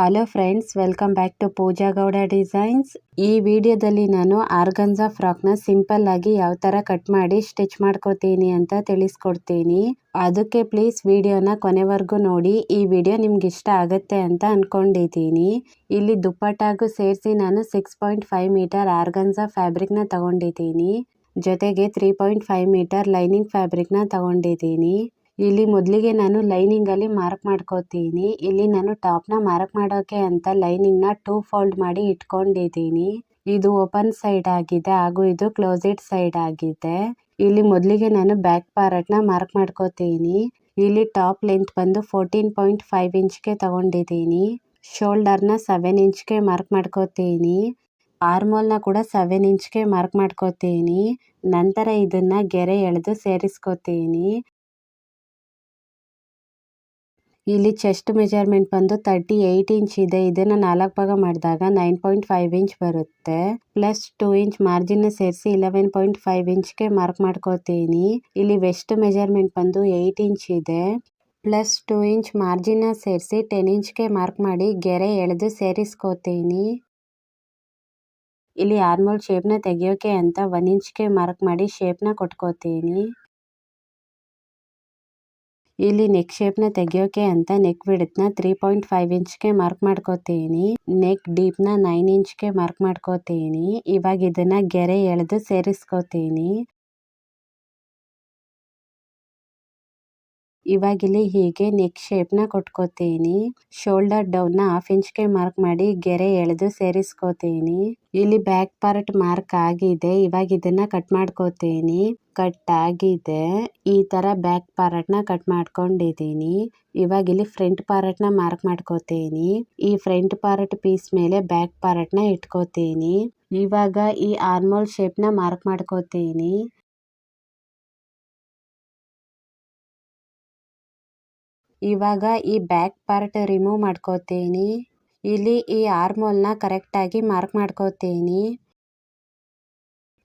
Hello friends, welcome back to Pooja Gowda designs. ಈ ವಿಡಿಯೋದಲ್ಲಿ ನಾನು ಆರ್ಗನ್ಜಾ ಫ್ರಾಕ್ನ ಸಿಂಪಲ್ ಆಗಿ ಯಾವ ತರ ಕಟ್ ಮಾಡಿ ಸ್ಟಿಚ್ ಮಾಡ್ಕೋತೀನಿ ಅಂತ ತಿಳಿಸ್ಕೊಡ್ತೀನಿ. ಅದಕ್ಕೆ ಪ್ಲೀಸ್ ವಿಡಿಯೋನ ಕೊನೆವರೆಗೂ ನೋಡಿ. ಈ ವಿಡಿಯೋ ನಿಮ್ಗೆ ಇಷ್ಟ ಆಗುತ್ತೆ ಅಂತ ಅನ್ಕೊಂಡಿದ್ದೀನಿ. ಇಲ್ಲಿ ದುಪ್ಪಟ್ಟಾಗೂ ಸೇರಿಸಿ ನಾನು 6.5 ಮೀಟರ್ ಆರ್ಗನ್ಜಾ ಫ್ಯಾಬ್ರಿಕ್ನ ತಗೊಂಡಿದ್ದೀನಿ. ಜೊತೆಗೆ 3.5 ಮೀಟರ್ ಲೈನಿಂಗ್ ಫ್ಯಾಬ್ರಿಕ್ನ ತಗೊಂಡಿದ್ದೀನಿ. ಇಲ್ಲಿ ಮೊದಲಿಗೆ ನಾನು ಲೈನಿಂಗ್ ಅಲ್ಲಿ ಮಾರ್ಕ್ ಮಾಡ್ಕೋತೀನಿ. ಇಲ್ಲಿ ನಾನು ಟಾಪ್ನ ಮಾರ್ಕ್ ಮಾಡೋಕೆ ಅಂತ ಲೈನಿಂಗ್ ನ 2 ಫೋಲ್ಡ್ ಮಾಡಿ ಇಟ್ಕೊಂಡಿದ್ದೀನಿ. ಇದು ಓಪನ್ ಸೈಡ್ ಆಗಿದೆ ಹಾಗೂ ಇದು ಕ್ಲೋಸ್ಡ್ ಸೈಡ್ ಆಗಿದೆ. ಇಲ್ಲಿ ಮೊದಲಿಗೆ ನಾನು ಬ್ಯಾಕ್ ಪಾರ್ಟ್ ನ ಮಾರ್ಕ್ ಮಾಡ್ಕೋತೀನಿ. ಇಲ್ಲಿ ಟಾಪ್ ಲೆಂತ್ ಬಂದು 14.5 ಇಂಚ್ಗೆ ತಗೊಂಡಿದ್ದೀನಿ. ಶೋಲ್ಡರ್ ನ 7 ಇಂಚ್ಗೆ ಮಾರ್ಕ್ ಮಾಡ್ಕೋತೀನಿ. ಆರ್ಮೋಲ್ ನ ಕೂಡ 7 ಇಂಚ್ಗೆ ಮಾರ್ಕ್ ಮಾಡ್ಕೋತೀನಿ. ನಂತರ ಇದನ್ನ ಗೆರೆ ಎಳೆದು ಸೇರಿಸ್ಕೋತೀನಿ. ಇಲ್ಲಿ ಚೆಸ್ಟ್ ಮೆಜರ್ಮೆಂಟ್ ಬಂದು 38 ಇಂಚ್ ಇದೆ. ಇದನ್ನ 4 ಭಾಗ ಮಾಡಿದಾಗ 9.5 ಇಂಚ್ ಬರುತ್ತೆ. ಪ್ಲಸ್ 2 ಇಂಚ್ ಮಾರ್ಜಿನ್ ಸೇರಿಸಿ 11.5 ಇಂಚ್ಗೆ ಮಾರ್ಕ್ ಮಾಡ್ಕೋತೀನಿ. ಇಲ್ಲಿ ವೆಸ್ಟ್ ಮೆಜರ್ಮೆಂಟ್ ಬಂದು 8 ಇಂಚ್ ಇದೆ. ಪ್ಲಸ್ 2 ಇಂಚ್ ಮಾರ್ಜಿನ್ ಸೇರಿಸಿ 10 ಇಂಚ್ಗೆ ಮಾರ್ಕ್ ಮಾಡಿ ಗೆರೆ ಎಳೆದು ಸೇರಿಸ್ಕೋತೀನಿ. ಇಲ್ಲಿ ಆರ್ಮೋಲ್ ಶೇಪ್ನ ತೆಗಿಯೋಕೆ ಅಂತ 1 ಇಂಚ್ಗೆ ಮಾರ್ಕ್ ಮಾಡಿ ಶೇಪ್ನ ಕೊಟ್ಕೋತೀನಿ. ಇಲ್ಲಿ ನೆಕ್ ಶೇಪ್ನ ತೆಗಿಯೋಕೆ ಅಂತ ನೆಕ್ ವಿಡ್ತ್ನ 3.5 ಇಂಚ್ಗೆ ಮಾರ್ಕ್ ಮಾಡ್ಕೋತೀನಿ. ನೆಕ್ ಡೀಪ್ನ 9 ಇಂಚ್ಗೆ ಮಾರ್ಕ್ ಮಾಡ್ಕೋತೀನಿ. ಇವಾಗ ಇದನ್ನ ಗೆರೆ ಎಳೆದು ಸೇರಿಸ್ಕೋತೀನಿ. ಇವಾಗ ಇಲ್ಲಿ ಹೀಗೆ ನೆಕ್ ಶೇಪ್ನ ಕೊಟ್ಕೋತೀನಿ. ಶೋಲ್ಡರ್ ಡೌನ್ನ 1/2 ಇಂಚ್ಗೆ ಮಾರ್ಕ್ ಮಾಡಿ ಗೆರೆ ಎಳೆದು ಸೇರಿಸ್ಕೋತೀನಿ. ಇಲ್ಲಿ ಬ್ಯಾಕ್ ಪಾರ್ಟ್ ಮಾರ್ಕ್ ಆಗಿದೆ. ಇವಾಗ ಇದನ್ನ ಕಟ್ ಮಾಡ್ಕೋತೀನಿ. ಕಟ್ ಆಗಿದೆ. ಈ ತರ ಬ್ಯಾಕ್ ಪಾರ್ಟ್ ನ ಕಟ್ ಮಾಡ್ಕೊಂಡಿದ್ದೀನಿ. ಇವಾಗ ಇಲ್ಲಿ ಫ್ರಂಟ್ ಪಾರ್ಟ್ ನ ಮಾರ್ಕ್ ಮಾಡ್ಕೋತೀನಿ. ಈ ಫ್ರಂಟ್ ಪಾರ್ಟ್ ಪೀಸ್ ಮೇಲೆ ಬ್ಯಾಕ್ ಪಾರ್ಟ್ ನ ಇಟ್ಕೋತೀನಿ. ಇವಾಗ ಈ ಆರ್ಮೋಲ್ ಶೇಪ್ ನ ಮಾರ್ಕ್ ಮಾಡ್ಕೋತೀನಿ. ಇವಾಗ ಈ ಬ್ಯಾಕ್ ಪಾರ್ಟ್ ರಿಮೂವ್ ಮಾಡ್ಕೋತೀನಿ. ಇಲ್ಲಿ ಈ ಆರ್ಮೋಲ್ ನ ಕರೆಕ್ಟ್ ಆಗಿ ಮಾರ್ಕ್ ಮಾಡ್ಕೋತೀನಿ.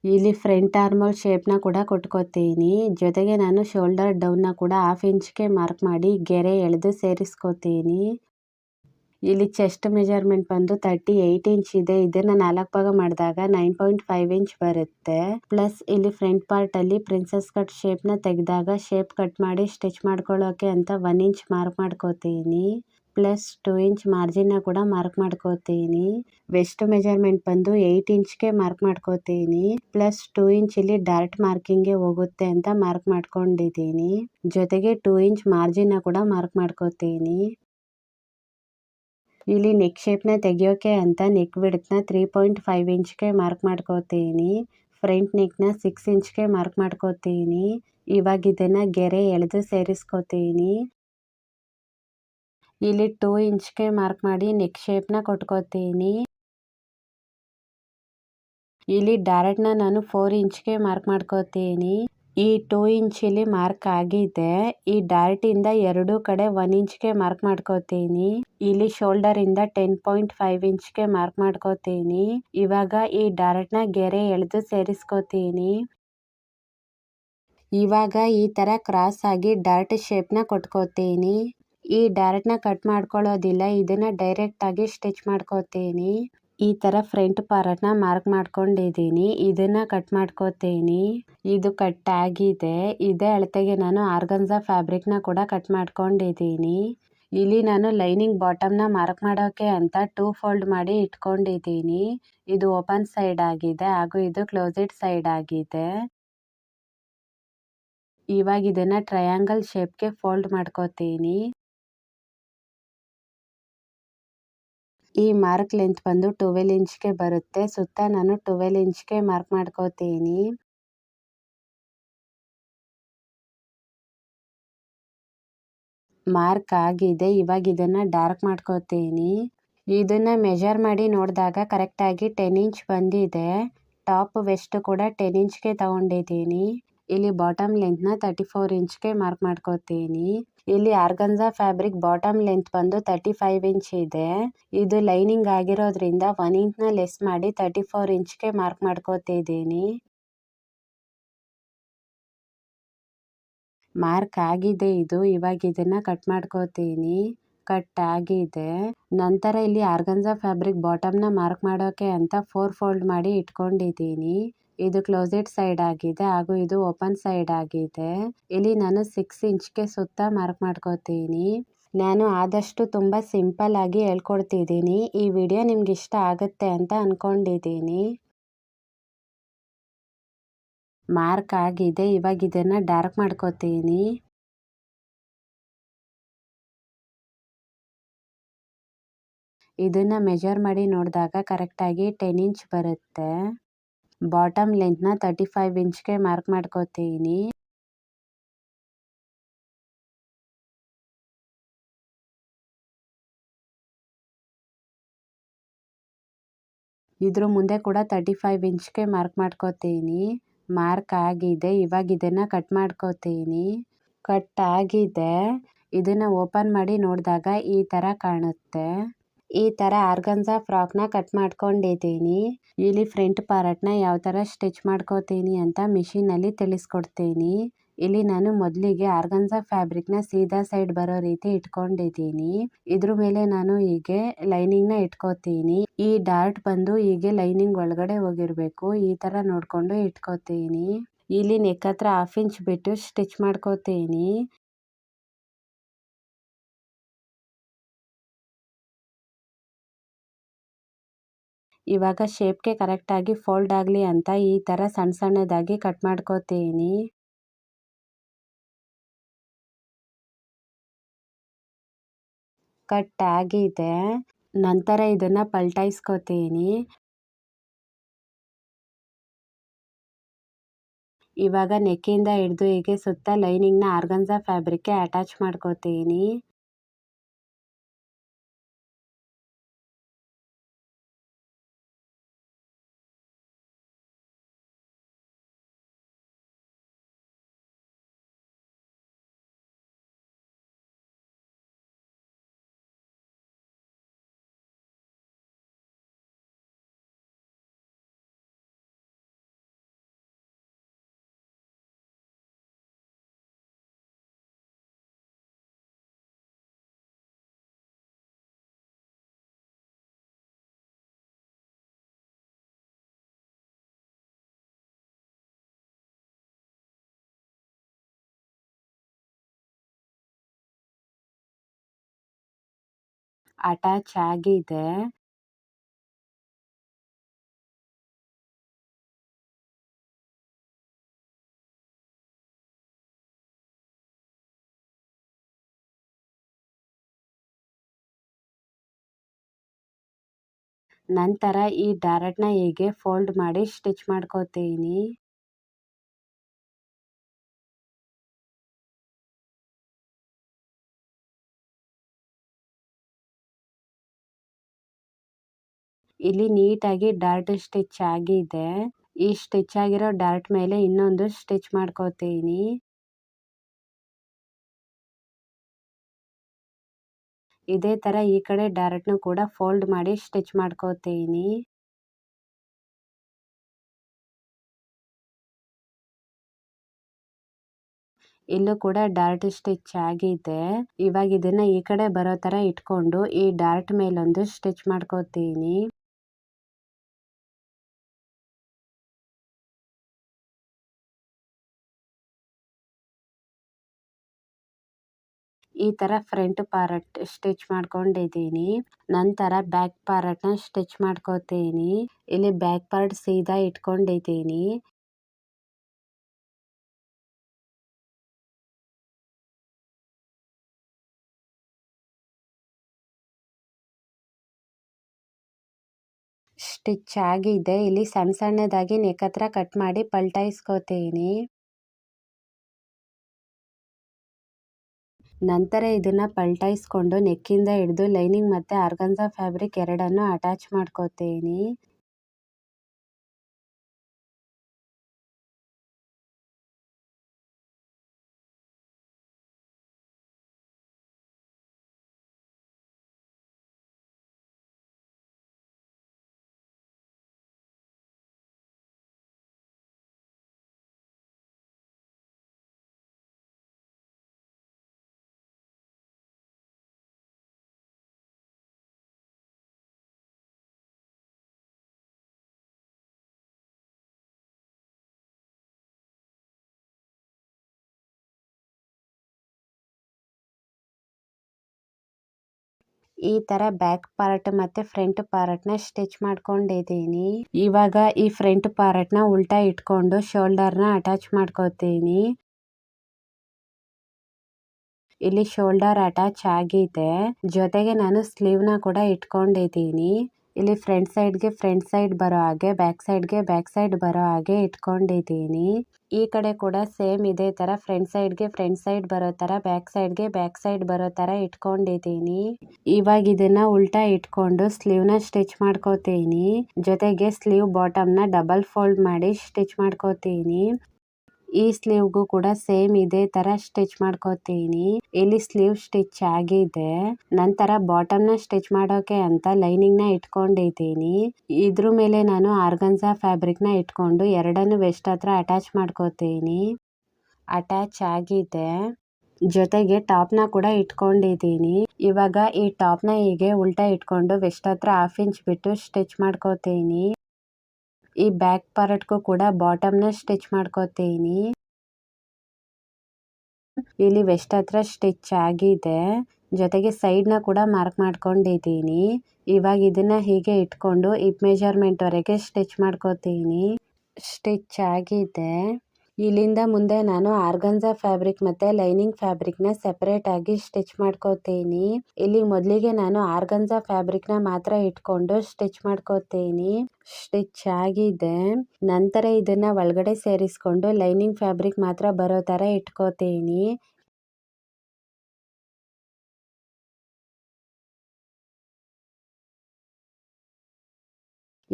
ಇಲ್ಲಿ ಫ್ರಂಟ್ ಆರ್ಮೋಲ್ ಶೇಪ್ ನ ಕೂಡ ಕೊಟ್ಕೋತೀನಿ. ಜೊತೆಗೆ ನಾನು ಶೋಲ್ಡರ್ ಡೌನ್ ನ ಕೂಡ 1/2 ಇಂಚ್ಗೆ ಮಾರ್ಕ್ ಮಾಡಿ ಗೆರೆ ಎಳೆದು ಸೇರಿಸ್ಕೋತೀನಿ. ಇಲ್ಲಿ ಚೆಸ್ಟ್ ಮೆಜರ್ಮೆಂಟ್ ಬಂದು 38 ಇಂಚ್ ಇದೆ. ಇದನ್ನ 4 ಭಾಗ ಮಾಡಿದಾಗ 9.5 ಇಂಚ್ ಬರುತ್ತೆ. ಪ್ಲಸ್ ಇಲ್ಲಿ ಫ್ರಂಟ್ ಪಾರ್ಟ್ ಅಲ್ಲಿ ಪ್ರಿನ್ಸೆಸ್ ಕಟ್ ಶೇಪ್ ನ ತೆಗೆದಾಗ ಶೇಪ್ ಕಟ್ ಮಾಡಿ ಸ್ಟಿಚ್ ಮಾಡ್ಕೊಳ್ಳೋಕೆ ಅಂತ 1 ಇಂಚ್ ಮಾರ್ಕ್ ಮಾಡ್ಕೋತೀನಿ. ಪ್ಲಸ್ 2 ಇಂಚ್ ಮಾರ್ಜಿನ್ ನ ಕೂಡ ಮಾರ್ಕ್ ಮಾಡ್ಕೋತೀನಿ. ವೆಸ್ಟ್ ಮೆಜರ್ಮೆಂಟ್ ಬಂದು 8 ಇಂಚ್ಗೆ ಮಾರ್ಕ್ ಮಾಡ್ಕೋತೀನಿ. ಪ್ಲಸ್ 2 ಇಂಚ್ ಇಲ್ಲಿ ಡಾರ್ಟ್ ಮಾರ್ಕಿಂಗ್ ಗೆ ಹೋಗುತ್ತೆ ಅಂತ ಮಾರ್ಕ್ ಮಾಡ್ಕೊಂಡಿದ್ದೀನಿ. ಜೊತೆಗೆ 2 ಇಂಚ್ ಮಾರ್ಜಿನ್ ನ ಕೂಡ ಮಾರ್ಕ್ ಮಾಡ್ಕೋತೀನಿ. ಇಲ್ಲಿ ನೆಕ್ ಶೇಪ್ ನ ತೆಗಿಯೋಕೆ ಅಂತ ನೆಕ್ ವಿಡ್ತ್ ನ 3.5 ಇಂಚ್ಗೆ ಮಾರ್ಕ್ ಮಾಡ್ಕೋತೀನಿ. ಫ್ರಂಟ್ ನೆಕ್ ನ 6 ಇಂಚ್ಗೆ ಮಾರ್ಕ್ ಮಾಡ್ಕೋತೀನಿ. ಇವಾಗ ಇದನ್ನ ಗೆರೆ ಎಳೆದು ಸೇರಿಸ್ಕೋತೀನಿ. ಇಲ್ಲಿ 2 ಇಂಚ್ಗೆ ಮಾರ್ಕ್ ಮಾಡಿ ನೆಕ್ ಶೇಪ್ ನ ಕೊಟ್ಕೋತೀನಿ. ಇಲ್ಲಿ ಡಾರ್ಟ್ ನ ನಾನು 4 ಇಂಚ್ಗೆ ಮಾರ್ಕ್ ಮಾಡ್ಕೋತೀನಿ. ಈ 2 ಇಂಚ್ ಇಲ್ಲಿ ಮಾರ್ಕ್ ಆಗಿದೆ. ಈ ಡಾರ್ಟ್ ಇಂದ ಎರಡು ಕಡೆ 1 ಇಂಚ್ಗೆ ಮಾರ್ಕ್ ಮಾಡ್ಕೋತೀನಿ. ಇಲ್ಲಿ ಶೋಲ್ಡರ್ ಇಂದ 10.5 ಇಂಚ್ಗೆ ಮಾರ್ಕ್ ಮಾಡ್ಕೋತೀನಿ. ಇವಾಗ ಈ ಡಾರ್ಟ್ ನ ಗೆರೆ ಎಳೆದು ಸೇರಿಸ್ಕೋತೀನಿ. ಇವಾಗ ಈ ತರ ಕ್ರಾಸ್ ಆಗಿ ಡಾರ್ಟ್ ಶೇಪ್ ನ ಕೊಟ್ಕೋತೀನಿ. ಈ ಡಾರ್ಟ್ ನ ಕಟ್ ಮಾಡ್ಕೊಳ್ಳೋದಿಲ್ಲ. ಇದನ್ನ ಡೈರೆಕ್ಟ್ ಆಗಿ ಸ್ಟಿಚ್ ಮಾಡ್ಕೋತೀನಿ. ಈ ತರ ಫ್ರಂಟ್ ಪಾರ್ಟ್ ನ ಮಾರ್ಕ್ ಮಾಡ್ಕೊಂಡಿದ್ದೀನಿ. ಇದನ್ನ ಕಟ್ ಮಾಡ್ಕೋತೀನಿ. ಇದು ಕಟ್ ಆಗಿದೆ. ಇದೇ ಅಳತೆಗೆ ನಾನು ಆರ್ಗನ್ಜಾ ಫ್ಯಾಬ್ರಿಕ್ ನ ಕೂಡ ಕಟ್ ಮಾಡ್ಕೊಂಡಿದ್ದೀನಿ. ಇಲ್ಲಿ ನಾನು ಲೈನಿಂಗ್ ಬಾಟಮ್ ನ ಮಾರ್ಕ್ ಮಾಡೋಕೆ ಅಂತ 2 ಫೋಲ್ಡ್ ಮಾಡಿ ಇಟ್ಕೊಂಡಿದ್ದೀನಿ. ಇದು ಓಪನ್ ಸೈಡ್ ಆಗಿದೆ ಹಾಗೂ ಇದು ಕ್ಲೋಸ್ಡ್ ಸೈಡ್ ಆಗಿದೆ. ಇವಾಗ ಇದನ್ನ ಟ್ರಯಾಂಗಲ್ ಶೇಪ್ಗೆ ಫೋಲ್ಡ್ ಮಾಡ್ಕೋತೀನಿ. ಈ ಮಾರ್ಕ್ ಲೆಂತ್ ಬಂದು 12 ಇಂಚ್ಗೆ ಬರುತ್ತೆ. ಸುತ್ತ ನಾನು 12 ಇಂಚ್ಗೆ ಮಾರ್ಕ್ ಮಾಡ್ಕೋತೀನಿ. ಮಾರ್ಕ್ ಆಗಿದೆ. ಇವಾಗ ಇದನ್ನ ಡಾರ್ಕ್ ಮಾಡ್ಕೋತೀನಿ. ಇದನ್ನ ಮೆಜರ್ ಮಾಡಿ ನೋಡಿದಾಗ ಕರೆಕ್ಟ್ ಆಗಿ 10 ಇಂಚ್ ಬಂದಿದೆ. ಟಾಪ್ ವೆಸ್ಟ್ ಕೂಡ 10 ಇಂಚ್ಗೆ ತಗೊಂಡಿದ್ದೀನಿ. ಇಲ್ಲಿ ಬಾಟಮ್ ಲೆಂತ್ ನ 34 ಇಂಚ್ಗೆ ಮಾರ್ಕ್ ಮಾಡ್ಕೋತೀನಿ. ಇಲ್ಲಿ ಆರ್ಗನ್ಜಾ ಫ್ಯಾಬ್ರಿಕ್ ಬಾಟಮ್ ಲೆಂತ್ ಬಂದು 35 ಇಂಚ್ ಇದೆ. ಇದು ಲೈನಿಂಗ್ ಆಗಿರೋದ್ರಿಂದ 1 ಇಂಚ್ ನ ಲೆಸ್ ಮಾಡಿ 34 ಇಂಚ್ಗೆ ಮಾರ್ಕ್ ಮಾಡ್ಕೋತಿದ್ದೀನಿ. ಮಾರ್ಕ್ ಆಗಿದೆ ಇದು. ಇವಾಗ ಇದನ್ನ ಕಟ್ ಮಾಡ್ಕೋತೀನಿ. ಕಟ್ ಆಗಿದೆ. ನಂತರ ಇಲ್ಲಿ ಆರ್ಗನ್ಸಾ ಫ್ಯಾಬ್ರಿಕ್ ಬಾಟಮ್ನ ಮಾರ್ಕ್ ಮಾಡೋಕೆ ಅಂತ 4 ಫೋಲ್ಡ್ ಮಾಡಿ ಇಟ್ಕೊಂಡಿದ್ದೀನಿ. ಇದು ಕ್ಲೋಸೆಟ್ ಸೈಡ್ ಆಗಿದೆ ಹಾಗೂ ಇದು ಓಪನ್ ಸೈಡ್ ಆಗಿದೆ. ಇಲ್ಲಿ ನಾನು 6 ಇಂಚ್ಗೆ ಸುತ್ತ ಮಾರ್ಕ್ ಮಾಡ್ಕೋತೀನಿ. ನಾನು ಆದಷ್ಟು ತುಂಬಾ ಸಿಂಪಲ್ ಆಗಿ ಹೇಳ್ಕೊಡ್ತಿದ್ದೀನಿ. ಈ ವಿಡಿಯೋ ನಿಮ್ಗೆ ಇಷ್ಟ ಆಗುತ್ತೆ ಅಂತ ಅನ್ಕೊಂಡಿದ್ದೀನಿ. ಮಾರ್ಕ್ ಆಗಿದೆ. ಇವಾಗ ಇದನ್ನ ಡಾರ್ಕ್ ಮಾಡ್ಕೋತೀನಿ. ಇದನ್ನ ಮೆಜರ್ ಮಾಡಿ ನೋಡಿದಾಗ ಕರೆಕ್ಟಾಗಿ 10 ಇಂಚ್ ಬರುತ್ತೆ. ಬಾಟಮ್ ಲೆಂತ್ನ 35 ಇಂಚ್ಗೆ ಮಾರ್ಕ್ ಮಾಡ್ಕೋತೀನಿ. ಇದ್ರ ಮುಂದೆ ಕೂಡ 35 ಇಂಚ್ಗೆ ಮಾರ್ಕ್ ಮಾಡ್ಕೋತೀನಿ. ಮಾರ್ಕ್ ಆಗಿದೆ. ಇವಾಗ ಇದನ್ನ ಕಟ್ ಮಾಡ್ಕೋತೀನಿ. ಕಟ್ ಆಗಿದೆ. ಇದನ್ನ ಓಪನ್ ಮಾಡಿ ನೋಡಿದಾಗ ಈ ತರ ಕಾಣುತ್ತೆ. ಈ ತರ ಆರ್ಗನ್ಸಾ ಫ್ರಾಕ್ನ ಕಟ್ ಮಾಡ್ಕೊಂಡಿದ್ದೀನಿ. ಇಲ್ಲಿ ಫ್ರಂಟ್ ಪಾರ್ಟ್ನ ಯಾವ ತರ ಸ್ಟಿಚ್ ಮಾಡ್ಕೋತೀನಿ ಅಂತ ಮಿಷಿನಲ್ಲಿ ತಿಳಿಸ್ಕೊಡ್ತೀನಿ. ಇಲ್ಲಿ ನಾನು ಮೊದಲಿಗೆ ಆರ್ಗನ್ಸಾ ಫ್ಯಾಬ್ರಿಕ್ನ ಸೀದಾ ಸೈಡ್ ಬರೋ ರೀತಿ ಇಟ್ಕೊಂಡಿದ್ದೀನಿ. ಇದ್ರ ಮೇಲೆ ನಾನು ಹೀಗೆ ಲೈನಿಂಗ್ನ ಇಟ್ಕೋತೀನಿ. ಈ ಡಾರ್ಟ್ ಬಂದು ಹೀಗೆ ಲೈನಿಂಗ್ ಒಳಗಡೆ ಹೋಗಿರ್ಬೇಕು. ಈ ತರ ನೋಡ್ಕೊಂಡು ಇಟ್ಕೋತೀನಿ. ಇಲ್ಲಿ ನೆಕ್ ಹತ್ರ 1/2 ಇಂಚ್ ಬಿಟ್ಟು ಸ್ಟಿಚ್ ಮಾಡ್ಕೋತೀನಿ. ಇವಾಗ ಶೇಪ್ಗೆ ಕರೆಕ್ಟಾಗಿ ಫೋಲ್ಡ್ ಆಗಲಿ ಅಂತ ಈ ತರ ಸಣ್ಣ ಸಣ್ಣದಾಗಿ ಕಟ್ ಮಾಡ್ಕೋತೀನಿ. ಕಟ್ ಆಗಿದೆ. ನಂತರ ಇದನ್ನ ಪಲ್ಟಾಯಿಸ್ಕೋತೀನಿ. ಇವಾಗ ನೆಕ್ಕಿಂದ ಹಿಡಿದು ಹೀಗೆ ಸುತ್ತ ಲೈನಿಂಗ್ನ ಆರ್ಗನ್ಸಾ ಫ್ಯಾಬ್ರಿಕ್ಗೆ ಅಟ್ಯಾಚ್ ಮಾಡ್ಕೋತೀನಿ. ಅಟ್ಯಾಚ್ ಆಗಿದೆ. ನಂತರ ಈ ಡಾರ್ಟ್ನ ಹೀಗೆ ಫೋಲ್ಡ್ ಮಾಡಿ ಸ್ಟಿಚ್ ಮಾಡ್ಕೋತೀನಿ. ಇಲ್ಲಿ ನೀಟಾಗಿ ಡಾರ್ಟ್ ಸ್ಟಿಚ್ ಆಗಿದೆ. ಈ ಸ್ಟಿಚ್ ಆಗಿರೋ ಡಾರ್ಟ್ ಮೇಲೆ ಇನ್ನೊಂದು ಸ್ಟಿಚ್ ಮಾಡ್ಕೋತೀನಿ. ಇದೇ ತರ ಈ ಕಡೆ ಡಾರ್ಟ್ನು ಕೂಡ ಫೋಲ್ಡ್ ಮಾಡಿ ಸ್ಟಿಚ್ ಮಾಡ್ಕೋತೀನಿ. ಇಲ್ಲೂ ಕೂಡ ಡಾರ್ಟ್ ಸ್ಟಿಚ್ ಆಗಿದೆ. ಇವಾಗ ಇದನ್ನ ಈ ಕಡೆ ಬರೋ ತರ ಇಟ್ಕೊಂಡು ಈ ಡಾರ್ಟ್ ಮೇಲೊಂದು ಸ್ಟಿಚ್ ಮಾಡ್ಕೋತೀನಿ. ಈ ತರ ಫ್ರಂಟ್ ಪಾರ್ಟ್ ಸ್ಟಿಚ್ ಮಾಡ್ಕೊಂಡಿದ್ದೀನಿ. ನಂತರ ಬ್ಯಾಕ್ ಪಾರ್ಟ್ನ ಸ್ಟಿಚ್ ಮಾಡ್ಕೋತೀನಿ. ಇಲ್ಲಿ ಬ್ಯಾಕ್ ಪಾರ್ಟ್ ಸೀದಾ ಇಟ್ಕೊಂಡಿದ್ದೀನಿ. ಸ್ಟಿಚ್ ಆಗಿದೆ. ಇಲ್ಲಿ ಸಣ್ಣ ಸಣ್ಣದಾಗಿ ನೆಕ್ ಹತ್ರ ಕಟ್ ಮಾಡಿ ಪಲ್ಟಾಯಿಸ್ಕೋತೀನಿ. ನಂತರ ಇದನ್ನ ಪಲ್ಟಾಯಿಸ್ಕೊಂಡು ನೆಕ್ಕಿಂದ ಹಿಡಿದು ಲೈನಿಂಗ್ ಮತ್ತೆ ಆರ್ಗನ್ಸಾ ಫ್ಯಾಬ್ರಿಕ್ ಎರಡನ್ನು ಅಟ್ಯಾಚ್ ಮಾಡ್ಕೋತೀನಿ. ಈ ತರ ಬ್ಯಾಕ್ ಪಾರ್ಟ್ ಮತ್ತೆ ಫ್ರಂಟ್ ಪಾರ್ಟ್ ನ ಸ್ಟಿಚ್ ಮಾಡ್ಕೊಂಡಿದ್ದೀನಿ. ಇವಾಗ ಈ ಫ್ರಂಟ್ ಪಾರ್ಟ್ ನ ಉಲ್ಟಾ ಇಟ್ಕೊಂಡು ಶೋಲ್ಡರ್ ನ ಅಟ್ಯಾಚ್ ಮಾಡ್ಕೋತೀನಿ. ಇಲ್ಲಿ ಶೋಲ್ಡರ್ ಅಟ್ಯಾಚ್ ಆಗಿದೆ. ಜೊತೆಗೆ ನಾನು ಸ್ಲೀವ್ ನ ಕೂಡ ಇಟ್ಕೊಂಡಿದ್ದೀನಿ. ಇಲ್ಲಿ ಫ್ರಂಟ್ ಸೈಡ್ ಬರೋ ಹಾಗೆ ಬ್ಯಾಕ್ ಸೈಡ್ ಬರೋ ಹಾಗೆ ಇಟ್ಕೊಂಡಿದ್ದೀನಿ. ಈ ಕಡೆ ಕೂಡ ಸೇಮ್ ಇದೇ ತರ ಫ್ರಂಟ್ ಸೈಡ್ ಬರೋ ತರ ಬ್ಯಾಕ್ ಸೈಡ್ ಬರೋ ತರ ಇಟ್ಕೊಂಡಿದ್ದೀನಿ. ಇವಾಗ ಇದನ್ನ ಉಲ್ಟಾ ಇಟ್ಕೊಂಡು ಸ್ಲೀವ್ ನ ಸ್ಟಿಚ್ ಮಾಡ್ಕೋತೀನಿ. ಜೊತೆಗೆ ಸ್ಲೀವ್ ಬಾಟಮ್ ನ ಡಬಲ್ ಫೋಲ್ಡ್ ಮಾಡಿ ಸ್ಟಿಚ್ ಮಾಡ್ಕೋತೀನಿ. ಈ ಸ್ಲೀವ್ಗೂ ಕೂಡ ಸೇಮ್ ಇದೇ ತರ ಸ್ಟಿಚ್ ಮಾಡ್ಕೋತೀನಿ. ಇಲ್ಲಿ ಸ್ಲೀವ್ ಸ್ಟಿಚ್ ಆಗಿದೆ. ನಂತರ ಬಾಟಮ್ ನ ಸ್ಟಿಚ್ ಮಾಡೋಕೆ ಅಂತ ಲೈನಿಂಗ್ ನ ಇಟ್ಕೊಂಡಿದ್ದೀನಿ. ಇದ್ರ ಮೇಲೆ ನಾನು ಆರ್ಗನ್ಸಾ ಫ್ಯಾಬ್ರಿಕ್ ನ ಇಟ್ಕೊಂಡು ಎರಡನ್ನು ವೆಸ್ಟ್ ಹತ್ರ ಅಟ್ಯಾಚ್ ಮಾಡ್ಕೋತೀನಿ. ಅಟ್ಯಾಚ್ ಆಗಿದೆ. ಜೊತೆಗೆ ಟಾಪ್ ನ ಕೂಡ ಇಟ್ಕೊಂಡಿದ್ದೀನಿ. ಇವಾಗ ಈ ಟಾಪ್ ನ ಹೀಗೆ ಉಲ್ಟಾ ಇಟ್ಕೊಂಡು ವೆಸ್ಟ್ ಹತ್ರ 1/2 ಇಂಚ್ ಬಿಟ್ಟು ಸ್ಟಿಚ್ ಮಾಡ್ಕೋತೀನಿ. ಈ ಬ್ಯಾಕ್ ಪಾರ್ಟ್ಗೂ ಕೂಡ ಬಾಟಮ್ ನ ಸ್ಟಿಚ್ ಮಾಡ್ಕೋತೀನಿ. ಇಲ್ಲಿ ವೆಸ್ಟ್ ಹತ್ರ ಸ್ಟಿಚ್ ಆಗಿದೆ. ಜೊತೆಗೆ ಸೈಡ್ ನ ಕೂಡ ಮಾರ್ಕ್ ಮಾಡ್ಕೊಂಡಿದ್ದೀನಿ. ಇವಾಗ ಇದನ್ನ ಹೀಗೆ ಇಟ್ಕೊಂಡು ಹಿಪ್ ಮೆಜರ್ಮೆಂಟ್ ವರೆಗೆ ಸ್ಟಿಚ್ ಮಾಡ್ಕೋತೀನಿ. ಸ್ಟಿಚ್ ಆಗಿದೆ. ಇಲ್ಲಿಂದ ಮುಂದೆ ನಾನು ಆರ್ಗನ್ಸಾ ಫ್ಯಾಬ್ರಿಕ್ ಮತ್ತೆ ಲೈನಿಂಗ್ ಫ್ಯಾಬ್ರಿಕ್ ನ ಸೆಪರೇಟ್ ಆಗಿ ಸ್ಟಿಚ್ ಮಾಡ್ಕೋತೀನಿ. ಇಲ್ಲಿ ಮೊದಲಿಗೆ ನಾನು ಆರ್ಗನ್ಸಾ ಫ್ಯಾಬ್ರಿಕ್ ನ ಮಾತ್ರ ಇಟ್ಕೊಂಡು ಸ್ಟಿಚ್ ಮಾಡ್ಕೋತೀನಿ. ಸ್ಟಿಚ್ ಆಗಿದೆ. ನಂತರ ಇದನ್ನ ಒಳಗಡೆ ಸೇರಿಸ್ಕೊಂಡು ಲೈನಿಂಗ್ ಫ್ಯಾಬ್ರಿಕ್ ಮಾತ್ರ ಬರೋ ತರ ಇಟ್ಕೋತೀನಿ.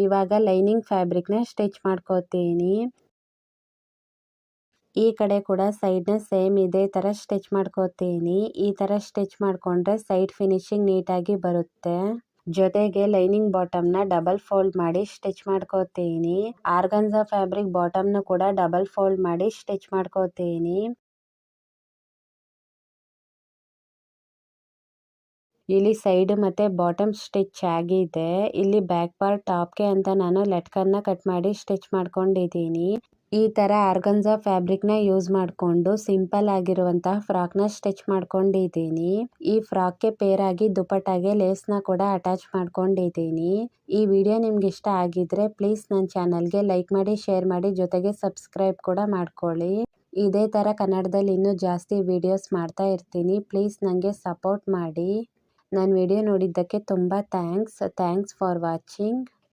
ಇವಾಗ ಲೈನಿಂಗ್ ಫ್ಯಾಬ್ರಿಕ್ ನ ಸ್ಟಿಚ್ ಮಾಡ್ಕೋತೀನಿ. ಈ ಕಡೆ ಕೂಡ ಸೈಡ್ ನ ಸೇಮ್ ಇದೇ ತರ ಸ್ಟಿಚ್ ಮಾಡ್ಕೋತೀನಿ. ಈ ತರ ಸ್ಟಿಚ್ ಮಾಡ್ಕೊಂಡ್ರೆ ಸೈಡ್ ಫಿನಿಶಿಂಗ್ ನೀಟಾಗಿ ಬರುತ್ತೆ. ಜೊತೆಗೆ ಲೈನಿಂಗ್ ಬಾಟಮ್ ನ ಡಬಲ್ ಫೋಲ್ಡ್ ಮಾಡಿ ಸ್ಟಿಚ್ ಮಾಡ್ಕೋತೀನಿ. ಆರ್ಗನ್ಸಾ ಫ್ಯಾಬ್ರಿಕ್ ಬಾಟಮ್ ನ ಕೂಡ ಡಬಲ್ ಫೋಲ್ಡ್ ಮಾಡಿ ಸ್ಟಿಚ್ ಮಾಡ್ಕೋತೀನಿ. ಇಲ್ಲಿ ಸೈಡ್ ಮತ್ತೆ ಬಾಟಮ್ ಸ್ಟಿಚ್ ಆಗಿದೆ. ಇಲ್ಲಿ ಬ್ಯಾಕ್ ಪಾರ್ಟ್ ಟಾಪ್ಗೆ ಅಂತ ನಾನು ಲಟ್ಕನ್ನ ಕಟ್ ಮಾಡಿ ಸ್ಟಿಚ್ ಮಾಡ್ಕೊಂಡಿದ್ದೀನಿ. ಈ ತರ ಆರ್ಗನ್ಸಾ ಫ್ಯಾಬ್ರಿಕ್ ನ ಯೂಸ್ ಮಾಡ್ಕೊಂಡು ಸಿಂಪಲ್ ಆಗಿರುವಂತಹ ಫ್ರಾಕ್ ನ ಸ್ಟಿಚ್ ಮಾಡ್ಕೊಂಡಿದ್ದೀನಿ. ಈ ಫ್ರಾಕ್ ಗೆ ಪೇರ್ ಆಗಿ ದುಪಟ್ಟಾಗೆ ಲೇಸ್ ನ ಕೂಡ ಅಟ್ಯಾಚ್ ಮಾಡ್ಕೊಂಡಿದ್ದೀನಿ. ಈ ವಿಡಿಯೋ ನಿಮ್ಗೆ ಇಷ್ಟ ಆಗಿದ್ರೆ ಪ್ಲೀಸ್ ನನ್ನ ಚಾನಲ್ಗೆ ಲೈಕ್ ಮಾಡಿ, ಶೇರ್ ಮಾಡಿ, ಜೊತೆಗೆ ಸಬ್ಸ್ಕ್ರೈಬ್ ಕೂಡ ಮಾಡ್ಕೊಳ್ಳಿ. ಇದೇ ತರ ಕನ್ನಡದಲ್ಲಿ ಇನ್ನೂ ಜಾಸ್ತಿ ವಿಡಿಯೋಸ್ ಮಾಡ್ತಾ ಇರ್ತೀನಿ. ಪ್ಲೀಸ್ ನನಗೆ ಸಪೋರ್ಟ್ ಮಾಡಿ. ನನ್ನ ವಿಡಿಯೋ ನೋಡಿದ್ದಕ್ಕೆ ತುಂಬ ಥ್ಯಾಂಕ್ಸ್ ಫಾರ್ ವಾಚಿಂಗ್.